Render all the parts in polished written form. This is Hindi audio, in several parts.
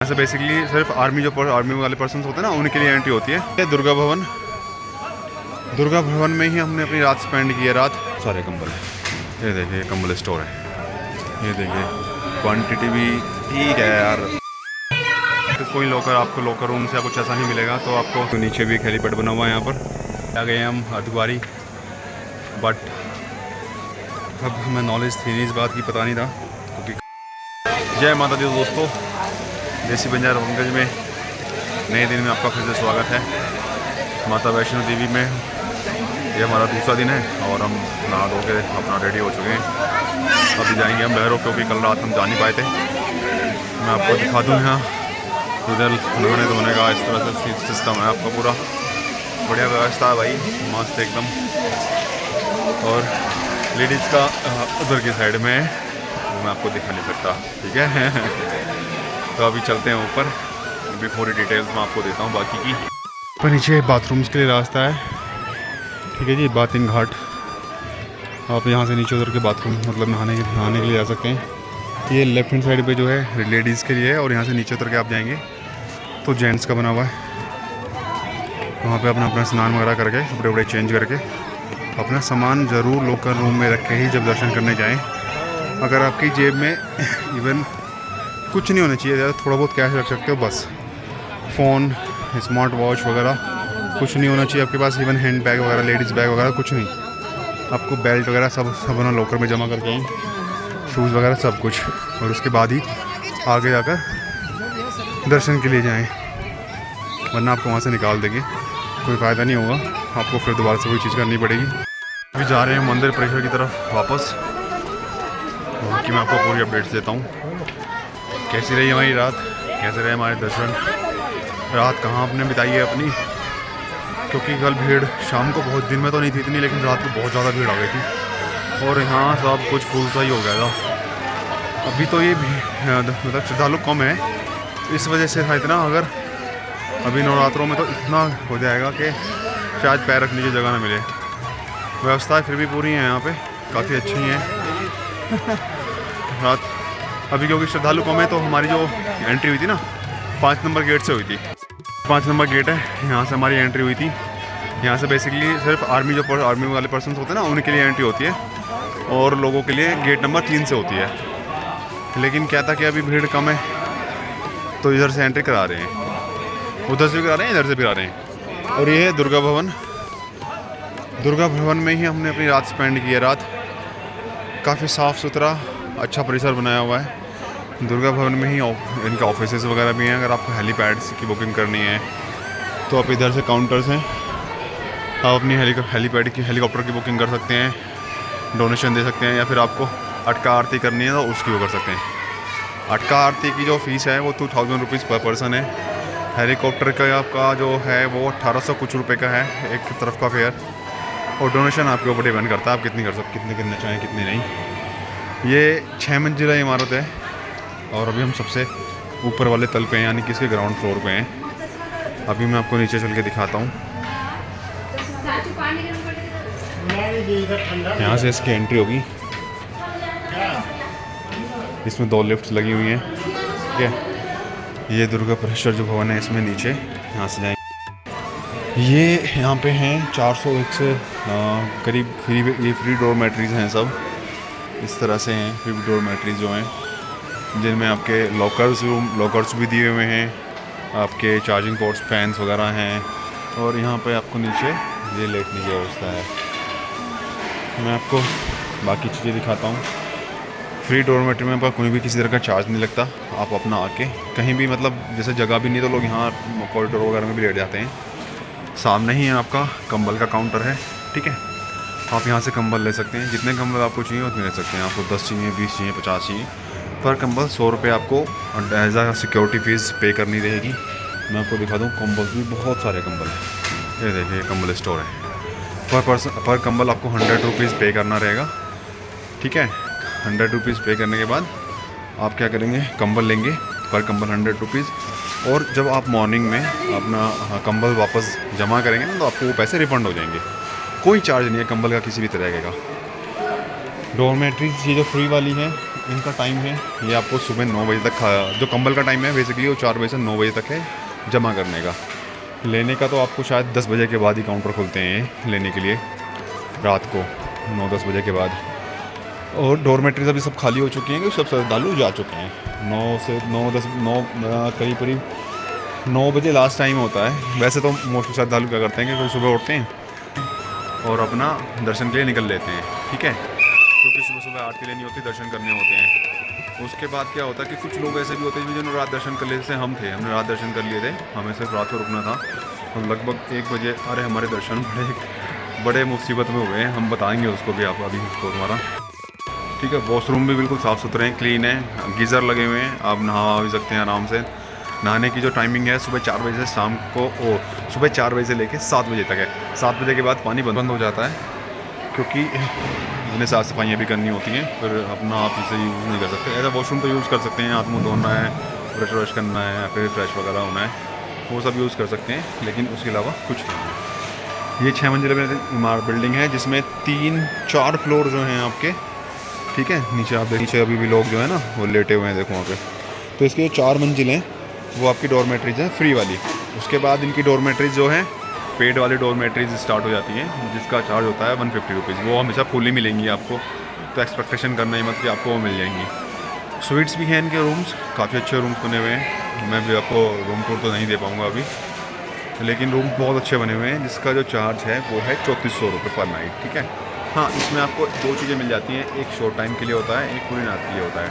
ऐसे बेसिकली सिर्फ आर्मी वाले पर्सन होते हैं ना, उनके लिए एंट्री होती है। दुर्गा भवन में ही हमने अपनी रात स्पेंड की है। रात सारे कंबल, ये देखिए कंबल स्टोर है, ये देखिए क्वांटिटी भी ठीक है यार। तो कोई आपको लॉकर रूम से कुछ ऐसा नहीं मिलेगा। तो आपको तो नीचे भी एक हेलीपैड बना हुआ है। यहाँ पर आ गए हम अर्धकुंवारी, बट अब हमें नॉलेज थी नहीं इस बात की, पता नहीं था क्योंकि। जय माता दी दोस्तों, देसी बंजार रंगगंज में नए दिन में आपका फिर से स्वागत है। माता वैष्णो देवी में ये हमारा दूसरा दिन है और हम नहा धो के अपना रेडी हो चुके हैं। अभी जाएंगे हम भैरव, क्योंकि कल रात हम जा नहीं पाए थे। मैं आपको दिखा दूँ यहाँ इधर नहाने धोने का इस तरह से सिस्टम है आपका, पूरा बढ़िया व्यवस्था है भाई, मस्त एकदम। और लेडीज़ का उधर की साइड में मैं आपको दिखा नहीं सकता, ठीक है। तो अभी चलते हैं ऊपर, अभी पूरी डिटेल्स मैं आपको देता हूँ बाकी की। पर नीचे बाथरूम्स के लिए रास्ता है, ठीक है जी, बाथिंग घाट। आप यहाँ से नीचे उधर के बाथरूम मतलब नहाने के लिए जा सकते हैं। ये लेफ्ट हैंड साइड पे जो है लेडीज़ के लिए है, और यहाँ से नीचे उतर के आप जाएंगे तो जेंट्स का बना हुआ है। वहाँ पे अपना स्नान वगैरह करके कपड़े वपड़े चेंज करके अपना सामान ज़रूर लॉकर रूम में रख के ही जब दर्शन करने जाएं। अगर आपकी जेब में इवन कुछ नहीं होना चाहिए, थोड़ा बहुत कैश रख सकते हो बस, फ़ोन स्मार्ट वॉच वगैरह कुछ नहीं होना चाहिए आपके पास। इवन हैंड बैग वगैरह, लेडीज़ बैग वगैरह कुछ नहीं। आपको बेल्ट वगैरह सब अपना लॉकर में जमा करके आएँ, शूज़ वगैरह सब कुछ, और उसके बाद ही आगे जाकर दर्शन के लिए जाएं, वरना आपको वहाँ से निकाल देंगे, कोई फ़ायदा नहीं होगा, आपको फिर दोबारा से कोई चीज़ करनी पड़ेगी। अभी जा रहे हैं मंदिर परिसर की तरफ वापस, वहाँ की मैं आपको पूरी अपडेट्स देता हूँ। कैसी रही हमारी रात, कैसे रहे हमारे दर्शन, रात कहाँ आपने बिताई है अपनी, क्योंकि कल भीड़ शाम को बहुत, दिन में तो नहीं थी इतनी, लेकिन रात को बहुत ज़्यादा भीड़ आ गई थी और यहाँ सब कुछ फुल सा ही हो गया था। अभी तो ये मतलब श्रद्धालु कम है, इस वजह से था इतना। अगर अभी नवरात्रों में तो इतना हो जाएगा कि शायद पैर रखने की जगह ना मिले। व्यवस्थाएं फिर भी पूरी हैं यहाँ पे, काफ़ी अच्छी हैं। रात अभी क्योंकि श्रद्धालु कम है तो हमारी जो एंट्री हुई थी ना 5 नंबर गेट से हुई थी। 5 नंबर गेट है, यहाँ से हमारी एंट्री हुई थी। यहाँ से बेसिकली सिर्फ आर्मी वाले पर्सन होते हैं ना, उनके लिए एंट्री होती है, और लोगों के लिए गेट नंबर 3 से होती है। लेकिन क्या था कि अभी भीड़ कम है तो इधर से एंट्री करा रहे हैं, उधर से भी करा रहे हैं, इधर से भी करा रहे हैं। और ये है दुर्गा भवन। दुर्गा भवन में ही हमने अपनी रात स्पेंड की है। रात काफ़ी साफ़ सुथरा अच्छा परिसर बनाया हुआ है। दुर्गा भवन में ही इनके ऑफिसेस वगैरह भी हैं। अगर आपको हेलीपैड्स की बुकिंग करनी है तो आप इधर से काउंटर्स हैं, आप अपनी हेलीकॉप्टर की बुकिंग कर सकते हैं, डोनेशन दे सकते हैं, या फिर आपको अटका आरती करनी है तो उसकी वो कर सकते हैं। अटका आरती की जो फ़ीस है वो 2000 रुपीज़ पर पर्सन है। हेलीकॉप्टर का आपका जो है वो 1800 कुछ रुपये का है एक तरफ का फेयर, और डोनेशन आपके ऊपर डिपेंड करता है आप कितनी कर सकते, कितने चाहें कितने नहीं। ये 6 मंजिला इमारत है और अभी हम सबसे ऊपर वाले तल पे हैं, यानी कि इसके ग्राउंड फ्लोर पे हैं। अभी मैं आपको नीचे चल के दिखाता हूँ। यहाँ से इसकी एंट्री होगी, इसमें 2 लिफ्ट्स लगी हुई हैं, ठीक है। ये दुर्गा परिसर जो भवन है इसमें नीचे यहाँ से जाएंगे। ये यहाँ पे हैं 401 से करीब फ्री डॉर्मेट्रीज़ हैं सब, इस तरह से हैं फ्री डॉर्मेट्रीज़ जो हैं, जिनमें आपके लॉकर्स भी दिए हुए हैं, आपके चार्जिंग पोर्ट्स, फैंस वगैरह हैं, और यहाँ पे आपको नीचे ये लेटने की व्यवस्था है। मैं आपको बाकी चीज़ें दिखाता हूँ। फ्री डॉर्मेट्री में पर कोई भी किसी तरह का चार्ज नहीं लगता, आप अपना आके कहीं भी, मतलब जैसे जगह भी नहीं तो लोग यहाँ कॉरिडोर वगैरह में भी लेट जाते हैं। सामने ही आपका कंबल का काउंटर है, ठीक है। आप यहाँ से कंबल ले सकते हैं, जितने कंबल आपको चाहिए उतने ले सकते हैं। आपको 10 चाहिए, 20 चाहिए, 50 चाहिए, पर कंबल 100 रुपये आपको एज आ सिक्योरिटी फ़ीस पे करनी रहेगी। मैं आपको दिखा दूँ, कंबल भी बहुत सारे कंबल हैं। ये देखिए कंबल स्टोर है। पर कंबल आपको 100 रुपीज़ पे करना रहेगा, ठीक है। 100 रुपीज़ पे करने के बाद आप क्या करेंगे, कंबल लेंगे, पर कंबल 100 रुपीज़। और जब आप मॉर्निंग में अपना कंबल वापस जमा करेंगे ना तो आपको वो पैसे रिफ़ंड हो जाएंगे। कोई चार्ज नहीं है कंबल का किसी भी तरह का। डॉर्मेट्रीज ये जो फ्री वाली है इनका टाइम है, ये आपको सुबह 9 बजे तक जो कंबल का टाइम है बेसिकली वो 4 बजे से 9 बजे तक है जमा करने का। लेने का तो आपको शायद 10 बजे के बाद ही काउंटर खुलते हैं लेने के लिए, रात को 9-10 बजे के बाद। और डॉर्मेट्रीज अभी सब खाली हो चुकी हैं क्योंकि सब श्रद्धालु जा चुके हैं। 9 से 9 करीब 9 बजे लास्ट टाइम होता है। वैसे तो मोस्टली श्रद्धालु क्या करते हैं कि सुबह उठते हैं और अपना दर्शन के लिए निकल लेते हैं, ठीक है, क्योंकि सुबह आरती लेनी होती है, दर्शन करने होते हैं। उसके बाद क्या होता है कि कुछ लोग ऐसे भी होते हैं जिन्होंने रात दर्शन कर लिए, जैसे हम थे, हमने रात दर्शन कर लिए थे, हमें सिर्फ रात को रुकना था। तो लगभग 1 बजे अरे हमारे दर्शन बड़े मुसीबत में हुए हैं, हम बताएंगे उसको भी आप अभी उसको हमारा, ठीक है। वॉशरूम भी बिल्कुल साफ़ सुथरे हैं, क्लीन है, गीज़र लगे हुए हैं, आप नहा भी सकते हैं आराम से। नहाने की जो टाइमिंग है सुबह 4 बजे से शाम को सुबह 4 बजे से लेकर 7 बजे तक है। 7 बजे के बाद पानी बंद हो जाता है क्योंकि उन्हें साफ़ सफाइयाँ भी करनी होती हैं, फिर अपना आप इसे यूज़ नहीं कर सकते। ऐसा वॉशरूम तो यूज़ कर सकते हैं, हाथ मुँह धोना है, ब्रश व्रश करना है, फिर फ्रेश वगैरह होना है, वो सब यूज़ कर सकते हैं, लेकिन उसके अलावा कुछ नहीं। ये 6 मंजिला बिल्डिंग है जिसमें 3-4 फ्लोर जो हैं आपके, ठीक है। नीचे आप नीचे अभी भी लोग जो है ना वो लेटे हुए हैं, देखो वहाँ पे। तो इसके जो 4 मंजिलें वो आपकी डॉर्मेट्रीज हैं फ्री वाली। उसके बाद इनकी डॉर्मेट्रीज जो हैं पेड वाली डॉर्मेट्रीज स्टार्ट हो जाती हैं, जिसका चार्ज होता है 150 रुपीज़। वो हमेशा फुल ही मिलेंगी आपको, तो एक्सपेक्टेशन करना ही मत कि आपको वो मिल जाएंगी। स्वीट्स भी हैं इनके रूम्स, काफ़ी अच्छे रूम्स बने हुए हैं। मैं भी आपको रूम टूर तो नहीं दे पाऊँगा अभी, लेकिन रूम बहुत अच्छे बने हुए हैं, जिसका जो चार्ज है वो है 3400 रुपये पर नाइट, ठीक है। हाँ, इसमें आपको 2 चीज़ें मिल जाती हैं, एक शॉर्ट टाइम के लिए होता है, एक पूरी रात के लिए होता है।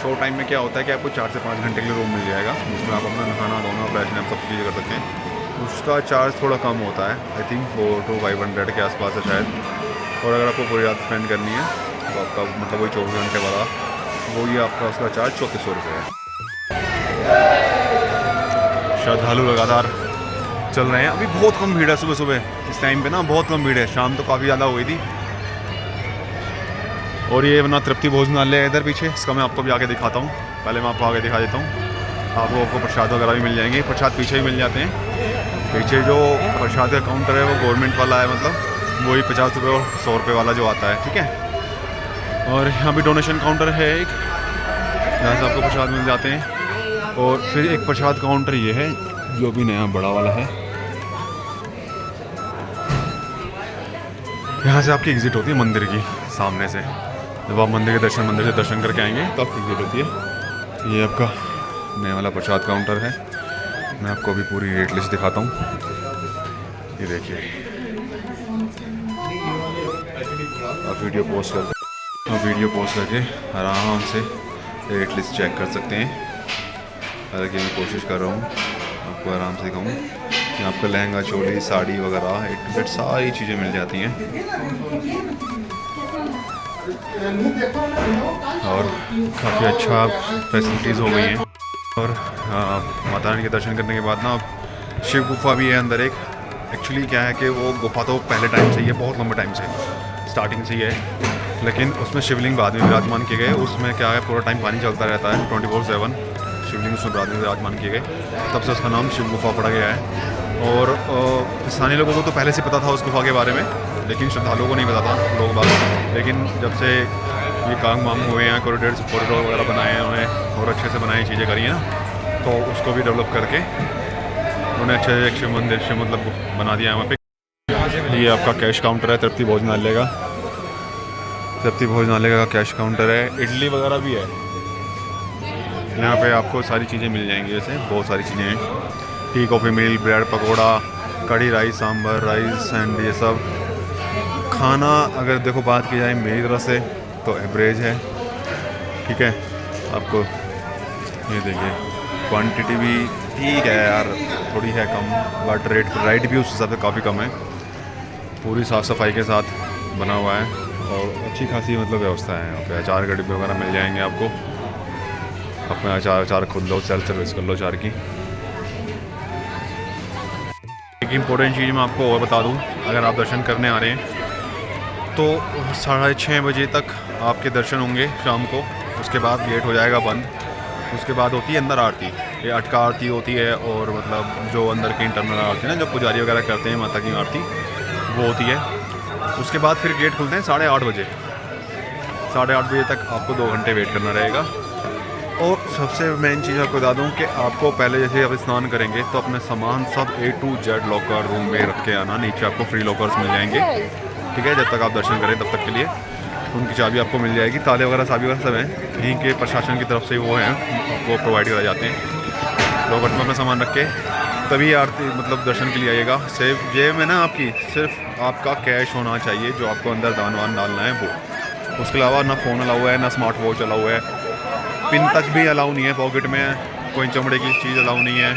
शॉर्ट टाइम में क्या होता है कि आपको 4 से 5 घंटे के लिए रूम मिल जाएगा, जिसमें आप अपना नहाना धोना फ्रेश सब चीज़ें कर सकते हैं। उसका चार्ज थोड़ा कम होता है, आई थिंक 400 to 500 के आसपास है शायद। और अगर आपको पूरी रात स्पेंड करनी है तो आपका मतलब वही 24 घंटे वाला वो ये आपका उसका चार्ज 3400 रुपये है। श्रद्धालु लगातार चल रहे हैं, अभी बहुत कम भीड़ है सुबह सुबह इस टाइम पे ना, बहुत कम भीड़ है। शाम तो काफ़ी ज़्यादा हुई थी। और ये अपना तृप्ति भोजनालय है इधर पीछे, इसका मैं आपको भी आगे दिखाता हूँ। पहले मैं आपको आगे दिखा देता हूँ, आपको प्रसाद वगैरह भी मिल जाएंगे। प्रसाद पीछे ही मिल जाते हैं। पीछे जो प्रसाद का काउंटर है वो गवर्नमेंट वाला है, मतलब वही 50 रुपये और 100 रुपये वाला जो आता है, ठीक है। और यहाँ भी डोनेशन काउंटर है एक, जहाँ से आपको प्रसाद मिल जाते हैं। और फिर एक प्रसाद काउंटर ये है जो भी नया बड़ा वाला है, यहाँ से आपकी एग्ज़िट होती है मंदिर की सामने से। जब आप मंदिर के मंदिर से दर्शन करके आएंगे तो आपकी एग्ज़िट होती है। ये आपका नया वाला प्रसाद काउंटर है। मैं आपको अभी पूरी रेट लिस्ट दिखाता हूँ, ये देखिए। आप वीडियो पोस्ट करके आराम से रेट लिस्ट चेक कर सकते हैं। हालांकि मैं कोशिश कर रहा हूँ आपको आराम से दिखाऊँ कि आपका लहंगा चोली साड़ी वगैरह A to Z सारी चीज़ें मिल जाती हैं। और काफ़ी अच्छा फैसिलिटीज़ हो गई हैं। और माता रानी के दर्शन करने के बाद ना शिव गुफा भी है अंदर एक। एक्चुअली क्या है कि वो गुफा तो पहले टाइम से ही है, बहुत लंबे टाइम से, स्टार्टिंग से ही है, लेकिन उसमें शिवलिंग बाद में विराजमान किए गए। उसमें क्या है पूरा टाइम पानी चलता रहता है 24/7, शिवलिंग उसमें बाद में विराजमान किए गए, तब से उसका नाम शिव गुफा पड़ा गया है। और स्थानीय लोगों को तो पहले से पता था उस गुफा के बारे में, लेकिन श्रद्धालुओं को नहीं पता था लोग बात। लेकिन जब से ये काम वाम हुए हैं, कॉरिडोर वगैरह बनाए हैं उन्हें और अच्छे से बनाई चीज़ें करी हैं ना, तो उसको भी डेवलप करके उन्होंने अच्छे से शिव मंदिर मतलब बना दिया है वहाँ पे। ये आपका कैश काउंटर है तृप्ति भोजनालय का। तृप्ति भोजनालय का कैश काउंटर है। इडली वगैरह भी है यहाँ पे, आपको सारी चीज़ें मिल जाएंगी। जैसे बहुत सारी चीज़ें हैं, tea coffee mill, bread pakora, kadhi rice, sambar rice and ये सब खाना। अगर देखो बात की जाए मेरी तरफ से तो एवरेज है, ठीक है। आपको ये देखिए क्वांटिटी भी ठीक है यार, थोड़ी है कम, बट रेट भी उस हिसाब से काफ़ी कम है। पूरी साफ़ सफाई के साथ बना हुआ है और अच्छी खासी मतलब व्यवस्था है यहाँ पे। अचार के डिब्बे वगैरह मिल जाएंगे आपको, अपना अचार खुद लो, सेल्फ सर्विस कर लो अचार की। एक इम्पोर्टेंट चीज़ मैं आपको और बता दूँ, अगर आप दर्शन करने आ रहे हैं तो 6:30 बजे तक आपके दर्शन होंगे शाम को। उसके बाद गेट हो जाएगा बंद। उसके बाद होती है अंदर आरती, ये अटका आरती होती है, और मतलब जो अंदर की इंटरनल आरती है ना, जो पुजारी वगैरह करते हैं माता की आरती, वो होती है। उसके बाद फिर गेट खुलते हैं 8:30 बजे। 8:30 बजे तक आपको 2 घंटे वेट करना रहेगा। और सबसे मेन चीज़ आपको बता दूं कि आपको पहले जैसे आप स्नान करेंगे तो अपने सामान सब A to Z locker room में रख के आना। नीचे आपको फ्री लॉकर्स मिल जाएंगे, ठीक है, जब तक आप दर्शन करें तब तक के लिए। उनकी चाबी आपको मिल जाएगी, ताले वगैरह चाबी वगैरह सब हैं यहीं के प्रशासन की तरफ से वो हैं, वो प्रोवाइड कराए जाते हैं। लॉकर्स में अपना सामान रख के तभी आरती मतलब दर्शन के लिए आइएगा। सेफ जेब में ना आपकी सिर्फ आपका कैश होना चाहिए, जो आपको अंदर दान वान डालना है वो। उसके अलावा ना फ़ोन अलाउ है, ना स्मार्ट वॉच अलाउ है, पिन तक भी अलाउ नहीं है पॉकेट में, कोई चमड़े की चीज़ अलाउ नहीं है,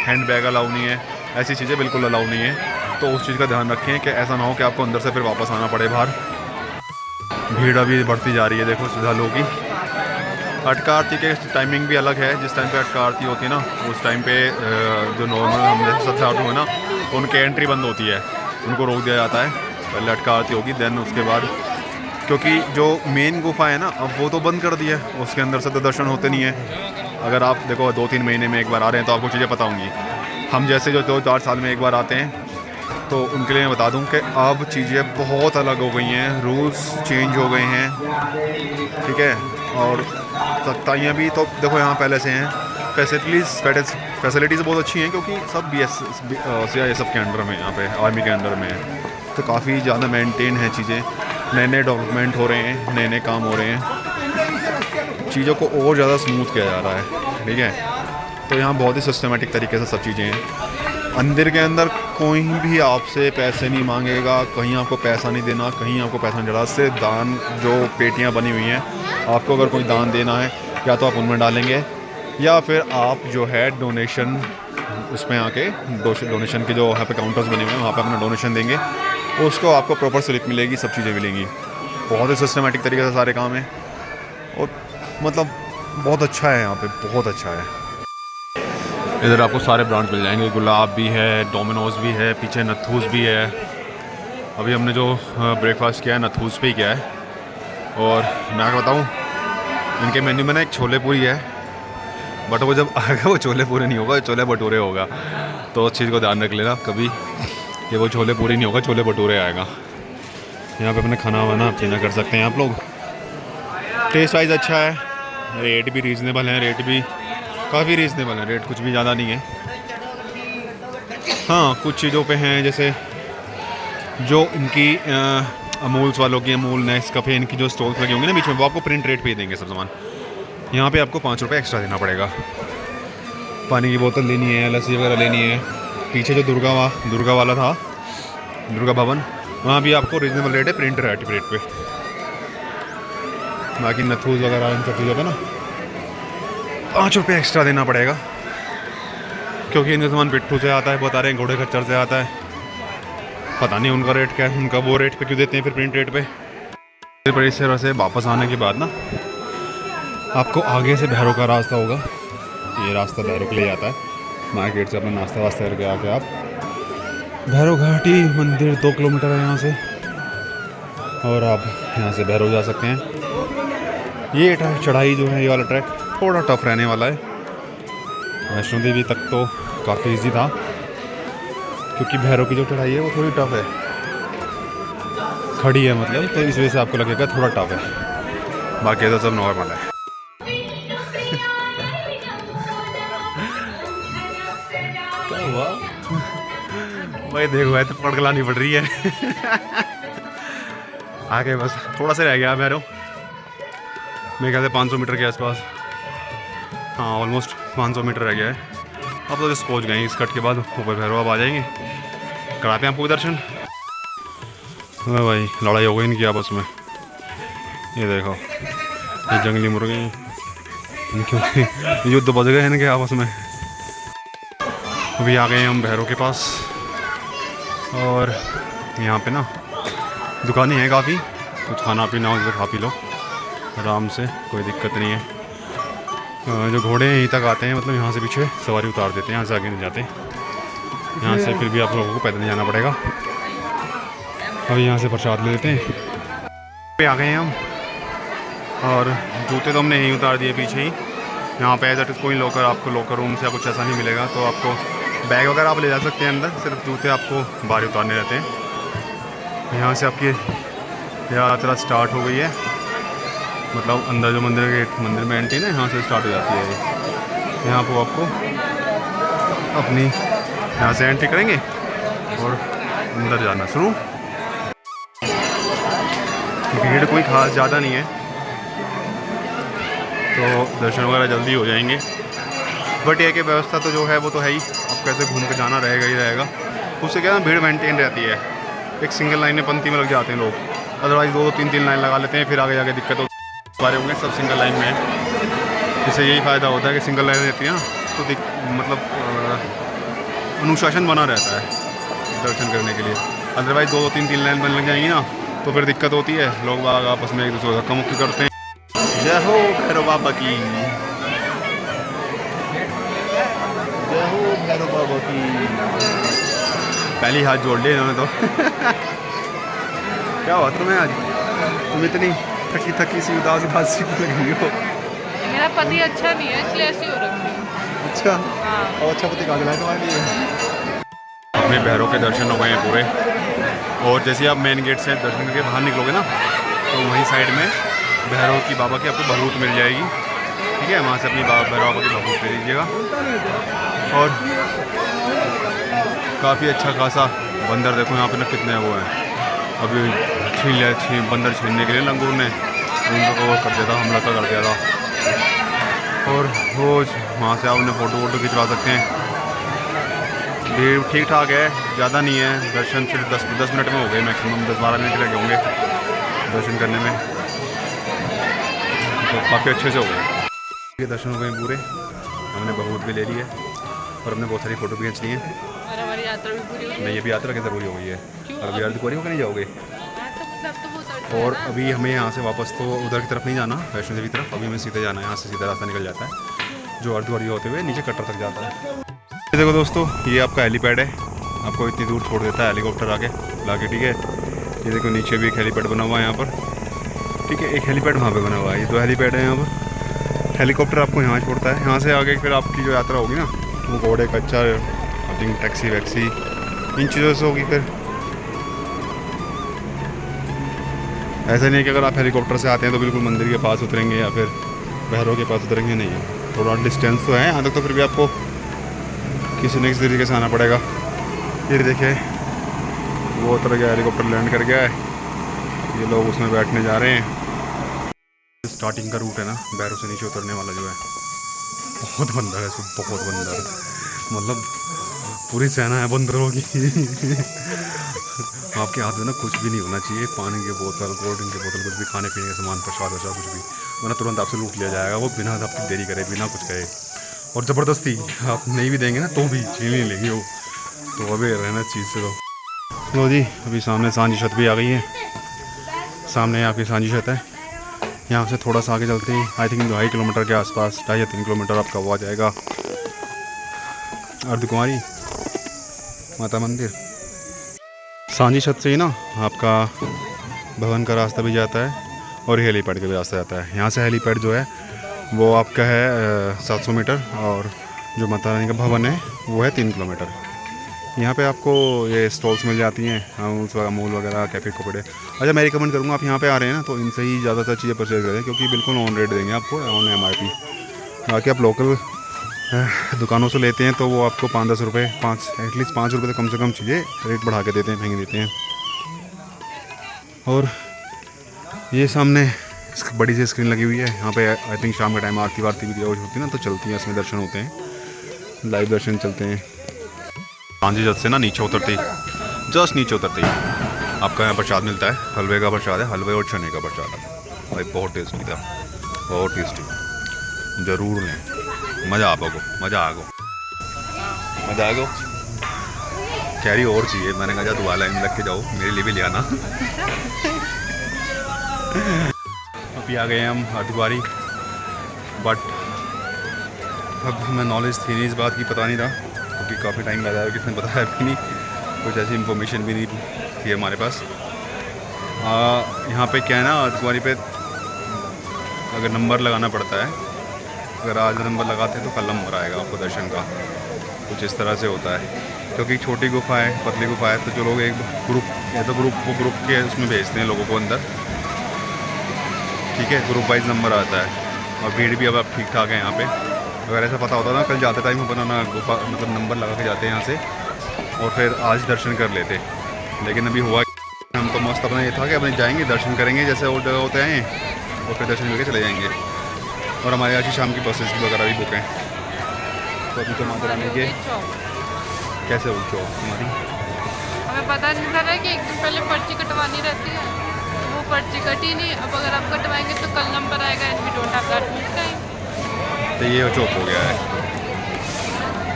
हैंड बैग अलाउ नहीं है, ऐसी चीज़ें बिल्कुल अलाउ नहीं है। तो उस चीज़ का ध्यान रखें कि ऐसा ना हो कि आपको अंदर से फिर वापस आना पड़े बाहर। भीड़ अभी बढ़ती जा रही है, देखो श्रद्धालुओं की। अटका आरती के टाइमिंग भी अलग है। जिस टाइम पे अटका आरती होती है ना, उस टाइम पे जो नॉर्मल हम जैसे श्रद्धालु है ना, उनकी एंट्री बंद होती है, उनको रोक दिया जाता है। पहले अटका आरती होगी, देन उसके बाद, क्योंकि जो मेन गुफा है ना अब वो तो बंद कर दी है, उसके अंदर से तो दर्शन होते नहीं है। अगर आप देखो 2-3 महीने में एक बार आ रहे हैं तो आपको चीज़ें पता होंगी। हम जैसे जो 2-4 साल में एक बार आते हैं तो उनके लिए मैं बता दूं कि अब चीज़ें बहुत अलग हो गई हैं, रूल्स चेंज हो गए हैं, ठीक है। और सख्ताइयाँ भी तो देखो यहाँ पहले से हैं। फैसिलिटीज़ बहुत अच्छी हैं क्योंकि सब CISF के अंडर में, यहाँ पे आर्मी के अंडर में है, तो काफ़ी ज़्यादा मेंटेन है चीज़ें। नए नए डेवलपमेंट हो रहे हैं, नए नए काम हो रहे हैं, चीज़ों को और ज़्यादा स्मूथ किया जा रहा है, ठीक है। तो यहाँ बहुत ही सिस्टमेटिक तरीके से सब चीज़ें हैं। मंदिर के अंदर कोई भी आपसे पैसे नहीं मांगेगा, कहीं आपको पैसा नहीं देना, कहीं आपको पैसा नहीं चढ़ा। सिर्फ दान, जो पेटियाँ बनी हुई हैं, आपको अगर कोई दान देना है या तो आप उनमें डालेंगे या फिर आप जो है डोनेशन उसमें आके डोनेशन के जो यहाँ पे काउंटर्स बने हुए हैं वहाँ पे अपना डोनेशन देंगे, उसको आपको प्रॉपर स्लिप मिलेगी, सब चीज़ें मिलेंगी। बहुत ही सिस्टमेटिक तरीके से सारे काम हैं और मतलब बहुत अच्छा है यहाँ पे, बहुत अच्छा है। इधर आपको सारे ब्रांड्स मिल जाएंगे, गुलाब भी है, डोमिनोज़ भी है, पीछे नथूस भी है। अभी हमने जो ब्रेकफास्ट किया है नथूस पे ही किया है। और मैं क्या बताऊँ, इनके मेन्यू में ना एक छोले पूरी है, बट वो जब आएगा वो छोले पूरी नहीं होगा, छोले भटूरे होगा। तो उस चीज़ को ध्यान रख लेना कभी कि वो छोले पूरी नहीं होगा, छोले भटूरे आएगा। यहाँ पे अपने खाना वाना चेंज कर सकते हैं आप लोग। टेस्ट वाइज अच्छा है, रेट भी रीज़नेबल है, रेट भी काफ़ी रीज़नेबल है, रेट कुछ भी ज़्यादा नहीं है। हाँ कुछ चीज़ों पे हैं, जैसे जो इनकी अमूल्स वालों की, अमूल नेस्कैफे, इनकी जो स्टॉल्स लगे होंगे ना बीच में, वो आपको प्रिंट रेट पे ही देंगे सब सामान। यहाँ पे आपको 5 रुपये एक्स्ट्रा देना पड़ेगा। पानी की बोतल लेनी है, लस्सी वगैरह लेनी है। पीछे जो दुर्गा वाला था, दुर्गा भवन, वहाँ भी आपको रीजनेबल रेट है, प्रिंट रेट पे। बाकी नथूस वगैरह इन सब चीज़ों पे ना 5 रुपये एक्स्ट्रा देना पड़ेगा, क्योंकि इनका सामान पिट्ठू से आता है, बता रहे हैं घोड़े खच्चर से आता है। पता नहीं उनका रेट क्या है, उनका वो रेट पे क्यों देते हैं फिर प्रिंट रेट पे। परिसर से वापस आने के बाद ना आपको आगे से भैरव का रास्ता होगा, ये रास्ता भैरव के लिए जाता है। मार्केट से अपना नाश्ता वास्ता करके आके आप भैरव घाटी मंदिर 2 किलोमीटर है यहाँ से, और आप यहाँ से भैरव जा सकते हैं। ये चढ़ाई जो है, ये वाला ट्रैक थोड़ा टफ रहने वाला है। वैष्णो देवी तक तो काफ़ी इजी था, क्योंकि भैरव की जो चढ़ाई है वो थोड़ी टफ है, खड़ी है मतलब, तो इस वजह से आपको लगेगा थोड़ा टफ है। बाकी तो सब नॉर्मल है। क्या हुआ भाई, देखो है तो पकड़ लानी पड़ रही है। आगे बस थोड़ा सा रह गया भैरव, मेरे ख्याल से 500 मीटर के आसपास, हाँ ऑलमोस्ट 500 मीटर रह गया है। अब तो जस्ट पहुँच गए, इस कट के बाद ऊपर भैरव अब आ जाएंगे, कराते हैं आपको दर्शन। हाँ भाई लड़ाई हो गई इनकी आपस में, ये देखो ये जंगली मुर्गे इनके युद्ध बज गए इनके आपस में। अभी आ गए हैं हम भैरव के पास, और यहाँ पे ना दुकानें हैं काफ़ी, कुछ खाना पीना हो तो खा पी लो आराम से, कोई दिक्कत नहीं है। जो घोड़े यहीं तक आते हैं, मतलब यहाँ से पीछे सवारी उतार देते हैं, यहाँ से आगे नहीं जाते। यहाँ से फिर भी आप लोगों को पैदल नहीं जाना पड़ेगा। अभी यहाँ से प्रसाद ले लेते हैं। पे आ गए हैं हम, और जूते तो हमने यहीं उतार दिए पीछे ही। यहाँ पे एज कोई लॉकर, आपको लॉकर रूम से कुछ ऐसा नहीं मिलेगा, तो आपको बैग वगैरह आप ले जा सकते हैं अंदर, सिर्फ जूते आपको बाहर उतारने रहते हैं। यहाँ से आपकी यात्रा स्टार्ट हो गई है, मतलब अंदर जो मंदिर में एंट्री ना यहाँ से स्टार्ट हो जाती है। यहाँ पर आपको अपनी यहाँ से एंट्री करेंगे और अंदर जाना शुरू। भीड़ कोई खास ज़्यादा नहीं है तो दर्शन वगैरह जल्दी हो जाएंगे। बट ये कि व्यवस्था तो जो है वो तो है ही, अब कैसे घूम के जाना रहेगा ही रहेगा। उससे क्या ना भीड़ मेंटेन रहती है, एक सिंगल लाइन में पंक्ति में लग जाते हैं लोग, अदरवाइज़ 2-3 लाइन लगा लेते हैं, फिर आगे जाके दिक्कत बारे होंगे। सब सिंगल लाइन में है, इससे यही फ़ायदा होता है कि सिंगल लाइन रहती है ना तो मतलब अनुशासन बना रहता है दर्शन करने के लिए। अदरवाइज़ 2-3 लाइन बन लग जाएंगी ना तो फिर दिक्कत होती है, लोग बाग आपस में एक दूसरे को धक्का मुक्की करते हैं। जय हो भैरव बाबा की, जय हो भैरव बाबा की। पहली हाथ जोड़ लिए इन्होंने तो क्या हुआ तुम्हें आज? तुम इतनी थकी सी उदास सी लग रही हो। मेरा पति अच्छा नहीं है इसलिए ऐसी हो रखी है। अच्छा हाँ। और अच्छा पति कहाँ तुम्हारे लिए? अपने भैरव के दर्शन हो गए हैं पूरे, और जैसे आप मेन गेट से दर्शन करके बाहर निकलोगे ना तो वहीं साइड में भैरव की बाबा की आपको भभूत मिल जाएगी। ठीक है, वहाँ से अपनी भैरव बाबा की भभूत ले लीजिएगा। और काफ़ी अच्छा खासा बंदर देखो यहाँ पे ना कितने वो हैं। अभी बंदर छीनने के लिए लंगूर ने उनको वो कर दिया था, हमला कर दिया था। और रोज़ वहाँ से आप उन्हें फ़ोटो खिंचवा सकते हैं। भीड़ ठीक ठाक है, ज़्यादा नहीं है। दर्शन सिर्फ 10 मिनट में हो गए, मैक्सिमम 10-12 मिनट लगे होंगे दर्शन करने में, तो काफ़ी अच्छे से हो गए। ये दर्शन हो गए पूरे, हमने भभूत भी ले ली है और हमने बहुत सारी फ़ोटो भी खींच ली है। और हमारी यात्रा भी पूरी हो गई। नहीं, अभी यात्रा कैसे पूरी हो गई है? और अभी अर्धकुंवारी होकर नहीं जाओगे? और और अभी हमें यहाँ से वापस तो उधर की तरफ नहीं जाना, वैष्णो देवी तरफ। अभी हमें सीधे जाना है, यहाँ से सीधा रास्ता निकल जाता है जो अर्धकुंवारी होते हुए नीचे कटरा तक जाता है। ये देखो दोस्तों, ये आपका हेलीपैड है, आपको इतनी दूर छोड़ देता है हेलीकॉप्टर आके लाके। ठीक है, ये देखो नीचे भी एक हेलीपैड बना हुआ है यहाँ पर। ठीक है, एक हेलीपैड वहाँ पे बना हुआ है, ये 2 हेलीपैड है यहाँ पर। हेलीकॉप्टर आपको यहाँ छोड़ता है, यहाँ से आगे फिर आपकी जो यात्रा होगी ना वो घोड़े खच्चर, आई थिंक टैक्सी वैक्सी, इन चीज़ों से होगी। फिर ऐसा नहीं है कि अगर आप हेलीकॉप्टर से आते हैं तो बिल्कुल मंदिर के पास उतरेंगे या फिर भैरव के पास उतरेंगे, नहीं है। थोड़ा डिस्टेंस तो है यहाँ तक, तो फिर भी आपको किसी न किसी तरीके से आना पड़ेगा। ये देखिए वो उतर गया, हेलीकॉप्टर लैंड कर गया है, ये लोग उसमें बैठने जा रहे हैं। स्टार्टिंग का रूट है ना भैरव से नीचे उतरने वाला जो है, बहुत बंदर है इसमें, बहुत बंदर, मतलब पूरी सेना है बंदरों की आपके हाथ में ना कुछ भी नहीं होना चाहिए, पानी की बोतल, कोल्ड ड्रिंक की बोतल, कुछ भी खाने पीने का सामान, प्रसाद वसाद कुछ भी, वरना तुरंत आपसे लूट लिया जाएगा वो, बिना आपकी देरी करे, बिना कुछ कहे। और ज़बरदस्ती आप नहीं भी देंगे ना तो भी छीन नहीं लेंगे वो, तो अभी रहना चीज़ से। तो लो जी, अभी सामने सांझी छत भी आ गई है, सामने आपकी सांझी छत है। यहाँ से थोड़ा सा आगे चलते हैं, आई थिंक 2.5 किलोमीटर के आसपास, 2.5 या 3 किलोमीटर आपका वो आ जाएगा अर्धकुंवारी माता मंदिर। सांझी छत से ही ना आपका भवन का रास्ता भी जाता है और हेलीपैड का भी रास्ता जाता है। यहाँ से हेलीपैड जो है वो आपका है 700 मीटर, और जो माता रानी का भवन है वो है 3 किलोमीटर। यहाँ पे आपको ये स्टॉल्स मिल जाती हैं, अमूल वगैरह, कैफे कपड़े। अच्छा, मैं रिकमेंड करूँगा आप यहाँ पे आ रहे हैं ना तो इनसे ही ज़्यादातर चीज़ें परचेज करें, क्योंकि बिल्कुल ऑन रेट देंगे आपको, ऑन MRP। बाकी आप लोकल दुकानों से लेते हैं तो वो आपको 5-10 रुपये, एटलीस्ट 5 रुपये तो कम से कम चीज़ें रेट बढ़ा के देते हैं, महंगी देते हैं। और ये सामने बड़ी सी स्क्रीन लगी हुई है, यहाँ पे आई थिंक शाम के टाइम आरती वारती भी होती है ना, तो चलती है, इसमें दर्शन होते हैं, लाइव दर्शन चलते हैं। सांझी छत से ना नीचे उतरते ही, जस्ट नीचे उतरते ही आपका यहाँ प्रसाद मिलता है, हलवे का प्रसाद है, हलवे और चने का प्रसाद है भाई, बहुत टेस्टी था, बहुत टेस्टी, ज़रूर लें, मज़ा आ पाओ, मज़ा आ गो कैरी और चाहिए। मैंने कहा दुआ लाइन लग के जाओ, मेरे लिए भी ले आना अभी आ गए हम अर्धकुंवारी, बट अब हमें नॉलेज थी नहीं इस बात की, पता नहीं था, क्योंकि काफ़ी टाइम बताया, किसने बताया भी नहीं, कुछ ऐसी इन्फॉर्मेशन भी नहीं थी हमारे पास। यहाँ पे क्या है ना, अर्धकुंवारी पे अगर नंबर लगाना पड़ता है, अगर आज नंबर लगाते हैं तो कल नंबर आएगा आपको दर्शन का, कुछ इस तरह से होता है। क्योंकि छोटी गुफा है, पतली गुफा है, तो जो लोग एक ग्रुप या तो ग्रुप के उसमें भेजते हैं लोगों को अंदर, ठीक है, ग्रुप वाइज नंबर आता है और भीड़ भी अब ठीक ठाक है यहाँ पे। अगर ऐसा पता होता ना कल जाते टाइम अपन ना गुफा मतलब नंबर लगा के जाते हैं यहाँ से और फिर आज दर्शन कर लेते, लेकिन अभी हुआ हमको मस्त अपना ये था कि अपने जाएंगे दर्शन करेंगे जैसे और जगह होते हैं और फिर दर्शन करके चले जाएंगे। और हमारे आज शाम की बसेस वगैरह भी बुक हैं। तो अभी तो माता रानी के कैसे हो हमारी हमें पता नहीं था ना कि एक दिन पहले पर्ची कटवानी रहती है, तो वो पर्ची कटी नहीं। अब अगर आप कटवाएंगे तो कल नंबर आएगा and we don't have that much time. तो ये चौक हो गया है।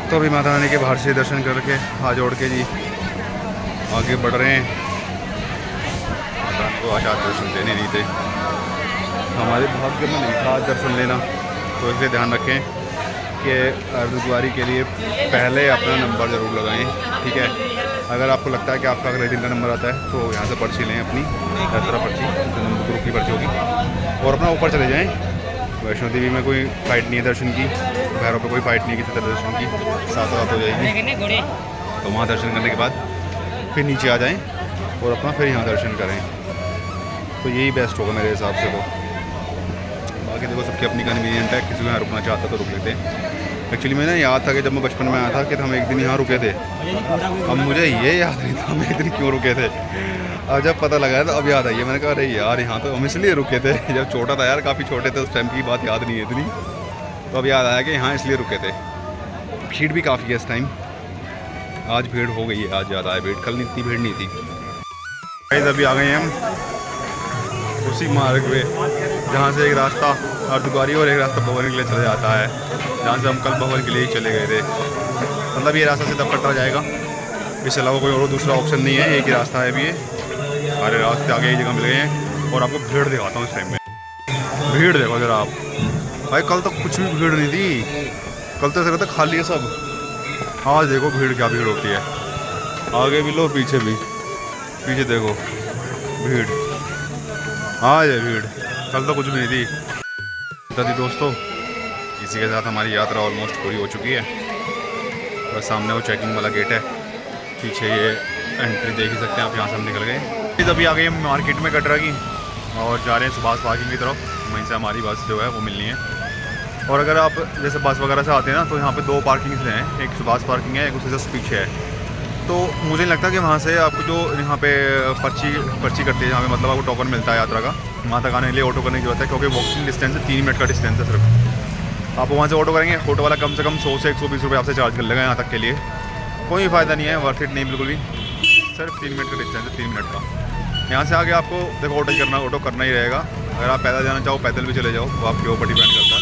तो अभी माता रानी के बाहर से दर्शन करके हाथ जोड़ के जी आगे बढ़ रहे हैं। माता रानी को आज दर्शन देने नहीं थे, हमारे भाग्य में नहीं था आज दर्शन लेना। तो इसलिए ध्यान रखें कि अर्धद्वारी के लिए पहले अपना नंबर ज़रूर लगाएं, ठीक है। अगर आपको लगता है कि आपका अगले दिन का नंबर आता है तो यहाँ से पर्ची लें अपनी यात्रा पर्ची, ग्रुप की पर्ची होगी, और अपना ऊपर चले जाएं। वैष्णो देवी में कोई फ़ाइट नहीं है दर्शन की, भैरव पे कोई फ़ाइट नहीं है किसी तरह दर्शन की, साथ साथ हो जाएगी। तो वहाँ दर्शन करने के बाद फिर नीचे आ जाएं और अपना फिर यहाँ दर्शन करें, तो यही बेस्ट होगा मेरे हिसाब से। तो बाकी देखो सबकी अपनी कन्वीनियंट है, किसी को यहाँ रुकना चाहता तो रुक लेते। एक्चुअली मैं ना याद था कि जब मैं बचपन में आया था कि हम एक दिन यहाँ रुके थे, अब मुझे ये याद नहीं था हम एक दिन क्यों रुके थे। अब जब पता लगा तो अब याद आई है, मैंने कहा अरे यार यहाँ तो हम इसलिए रुके थे। जब छोटा था यार, काफ़ी छोटे थे उस टाइम की बात याद नहीं है इतनी, तो अब याद आया कि यहाँ इसलिए रुके थे। भीड़ भी काफ़ी है इस टाइम, आज भीड़ हो गई है, आज ज़्यादा है भीड़, कल इतनी भीड़ नहीं थी। अभी आ गए हम उसी मार्ग पे जहाँ से एक रास्ता अर्धद्वारी और एक रास्ता भवन के लिए चला जाता है, जहाँ से हम कल भवन के लिए ही चले गए थे। मतलब ये रास्ता सीधा कटरा जाएगा, इसके अलावा कोई और दूसरा ऑप्शन नहीं है, एक ही रास्ता है। अभी ये सारे रास्ते आगे एक जगह मिल गए हैं। और आपको भीड़ दिखाता हूँ इस टाइम में, भीड़ देखो जरा आप भाई, कल तक कुछ भी भीड़ नहीं थी, कल तो ऐसा लगता खाली है सब। आज देखो भीड़ क्या भीड़ होती है, आगे भी लो पीछे भी, पीछे देखो भीड़, आज है भीड़, कल तो कुछ भी नहीं थी। दादी दोस्तों, इसी के साथ हमारी यात्रा ऑलमोस्ट पूरी हो चुकी है। बस सामने वो चेकिंग वाला गेट है, पीछे ये एंट्री देख ही सकते हैं आप, यहाँ से हम निकल गए। अभी आ गई हम मार्केट में कटरा की और जा रहे हैं सुभाष पार्किंग की तरफ, वहीं से हमारी बस जो है वो मिलनी है। और अगर आप जैसे बस वगैरह से आते हैं ना, तो यहाँ पे दो पार्किंग्स हैं, एक सुभाष पार्किंग है, एक उससे जस्ट पीछे है। तो मुझे नहीं लगता कि वहाँ से आपको जो यहाँ पे पर्ची कटती है, जहाँ पे मतलब आपको टोकन मिलता है यात्रा का, वहाँ तक आने के लिए ऑटो करने की जरूरत है, क्योंकि वॉकिंग डिस्टेंस है 3 मिनट का डिस्टेंस है सिर्फ। आप वहाँ से ऑटो करेंगे, ऑटो वाला कम से कम 100 से 120 रुपये आपसे चार्ज कर लेगा यहाँ तक के लिए। कोई फ़ायदा नहीं है, वर्थ इट नहीं बिल्कुल भी, सिर्फ 3 मिनट का डिस्टेंस है, 3 मिनट का। यहाँ से आगे आपको देखो ऑटो करना ही रहेगा। अगर आप पैदल जाना चाहो पैदल भी चले जाओ, वो आपके ऊपर डिपेंड करता है।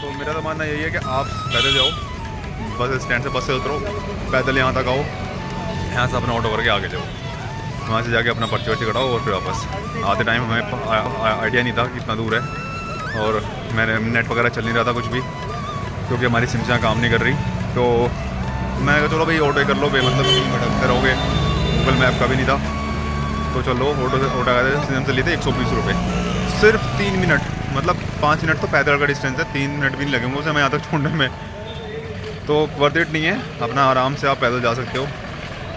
तो मेरा तो मानना यही है कि आप पैदल जाओ, बस स्टैंड से बस से उतरो, पैदल यहाँ तक आओ, यहाँ से अपना ऑटो करके आगे जाओ, वहाँ से जाके अपना पर्ची वर्ची कटाओ और फिर वापस। आते टाइम हमें आइडिया नहीं था कि इतना दूर है, और मैंने नेट वगैरह चल नहीं रहा था कुछ भी, क्योंकि हमारी सिम से काम नहीं कर रही। तो मैंने कहा चलो भाई ऑटो ही कर लो, मतलब 3 मिनट भटकते रहोगे, गूगल मैप का भी नहीं था। तो चलो ऑटो से लिए थे 120 रुपये, सिर्फ 3 मिनट, मतलब 5 मिनट तो पैदल का डिस्टेंस है, 3 मिनट भी नहीं लगेंगे उसे मैं यहाँ तक छोड़ने में। तो वर्थ इट नहीं है, अपना आराम से आप पैदल जा सकते हो।